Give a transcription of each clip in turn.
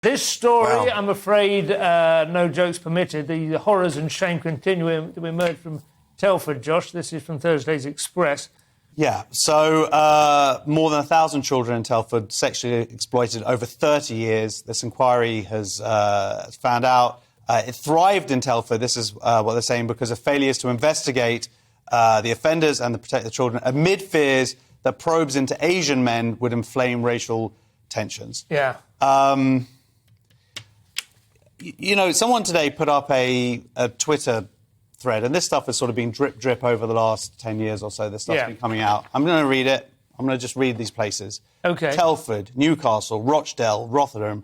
This story, I'm afraid, no jokes permitted. The horrors and shame continue to emerge from Telford, Josh. This is from Thursday's Express. Yeah, so more than 1,000 children in Telford sexually exploited over 30 years. This inquiry has found out. It thrived in Telford, this is what they're saying, because of failures to investigate the offenders and to protect the children amid fears that probes into Asian men would inflame racial tensions. Yeah. You know, someone today put up a Twitter thread, and this stuff has sort of been drip over the last 10 years or so. This stuff's been coming out. I'm going to read it. I'm going to just read these places. OK. Telford, Newcastle, Rochdale, Rotherham,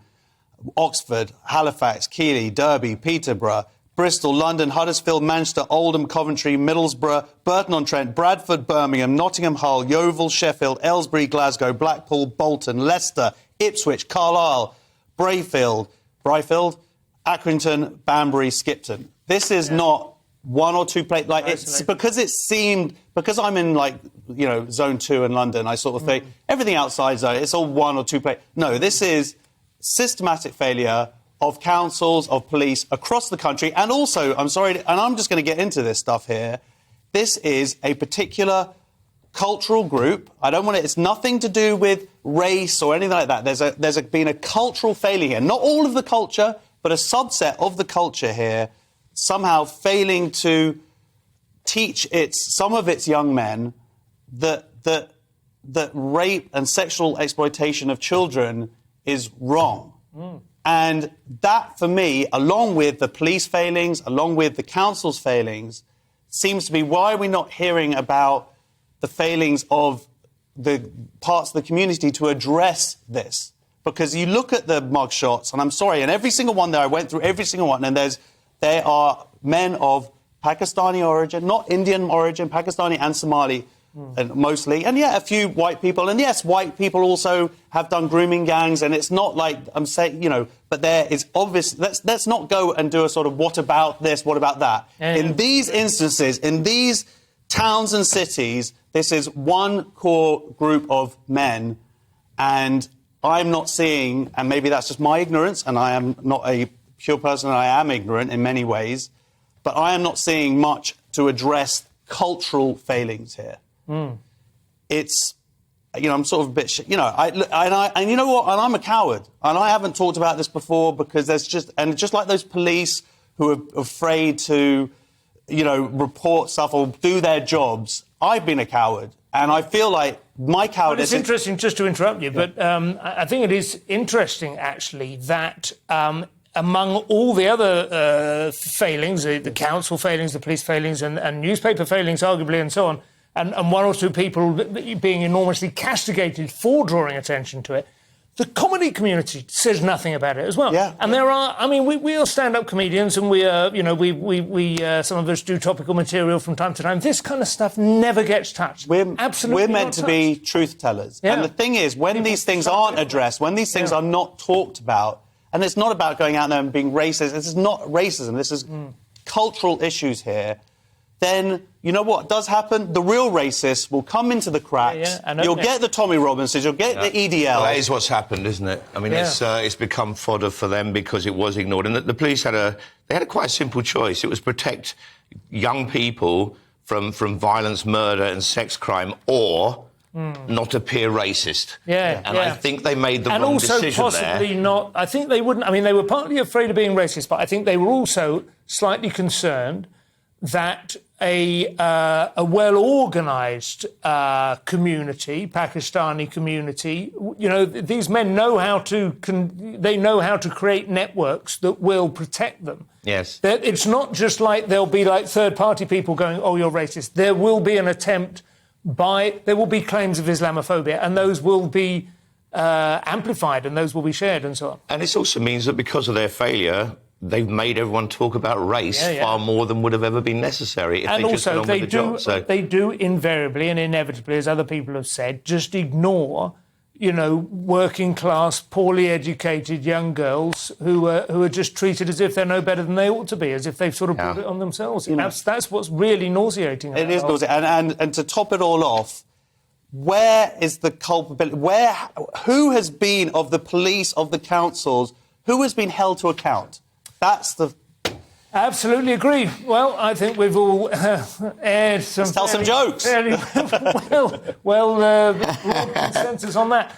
Oxford, Halifax, Keighley, Derby, Peterborough, Bristol, London, Huddersfield, Manchester, Oldham, Coventry, Middlesbrough, Burton-on-Trent, Bradford, Birmingham, Nottingham, Hull, Yeovil, Sheffield, Aylesbury, Glasgow, Blackpool, Bolton, Leicester, Ipswich, Carlisle, Brayfield, Accrington, Banbury, Skipton. This is not one or two places. Like, it's because it seemed, because I'm in, like, you know, zone 2 in London, I sort of think everything outside zone, it's all one or two places. No, this is systematic failure of councils, of police across the country. And also, I'm sorry, and I'm just going to get into this stuff here. This is a particular cultural group. I don't want it. It's nothing to do with race or anything like that. There's been a cultural failure here. Not all of the culture, but a subset of the culture here somehow failing to teach some of its young men that rape and sexual exploitation of children is wrong. And that, for me, along with the police failings, along with the council's failings, seems to be why we're not hearing about the failings of the parts of the community to address this. Because you look at the mugshots, and I'm sorry, and every single one there, I went through every single one, and they are men of Pakistani origin, not Indian origin, Pakistani and Somali, and mostly. And, yeah, a few white people. And, yes, white people also have done grooming gangs, and it's not like I'm saying, you know, but there is obvious. Let's not go and do a sort of what about this, what about that. In these instances, in these towns and cities, this is one core group of men, and I'm not seeing, and maybe that's just my ignorance, and I am not a pure person, and I am ignorant in many ways, but I am not seeing much to address cultural failings here. It's, you know, I'm sort of a bit, you know, and you know what, and I'm a coward, and I haven't talked about this before because there's just like those police who are afraid to, you know, report stuff or do their jobs, I've been a coward, and I feel like my cowardice... Well, it's interesting, just to interrupt you, but I think it is interesting, actually, that among all the other failings, the council failings, the police failings, and newspaper failings, arguably, and so on, and one or two people being enormously castigated for drawing attention to it, the comedy community says nothing about it as well. Yeah. And there are, I mean, we are stand-up comedians, and we are, you know, we some of us do topical material from time to time. This kind of stuff never gets touched. We're meant to be truth tellers. Yeah. And the thing is, when these things aren't addressed, when these things are not talked about, and it's not about going out there and being racist, this is not racism, this is cultural issues here, then you know what does happen? The real racists will come into the cracks. You'll get the Tommy Robinsons, you'll get the EDL. Well, that is what's happened, isn't it? I mean, it's become fodder for them because it was ignored. And the police had a quite simple choice. It was protect young people from violence, murder and sex crime, or not appear racist. I think they made the wrong decision there. And also possibly not... I think they wouldn't... I mean, they were partly afraid of being racist, but I think they were also slightly concerned that a well-organised community, Pakistani community, you know, these men know how to create networks that will protect them. Yes. It's not just like there'll be like third-party people going, oh, you're racist. There will be an attempt there will be claims of Islamophobia, and those will be amplified, and those will be shared, and so on. And this also means that because of their failure, they've made everyone talk about race far more than would have ever been necessary if they just got on with the job. So they do invariably and inevitably, as other people have said, just ignore, you know, working class, poorly educated young girls who are just treated as if they're no better than they ought to be, as if they've sort of brought it on themselves. That's what's really nauseating. It is nauseating. And to top it all off, where is the culpability? Who has been of the police, of the councils, Who has been held to account? That's the... Absolutely agree. Well, I think we've all aired some... Let's tell some jokes. Broad consensus on that.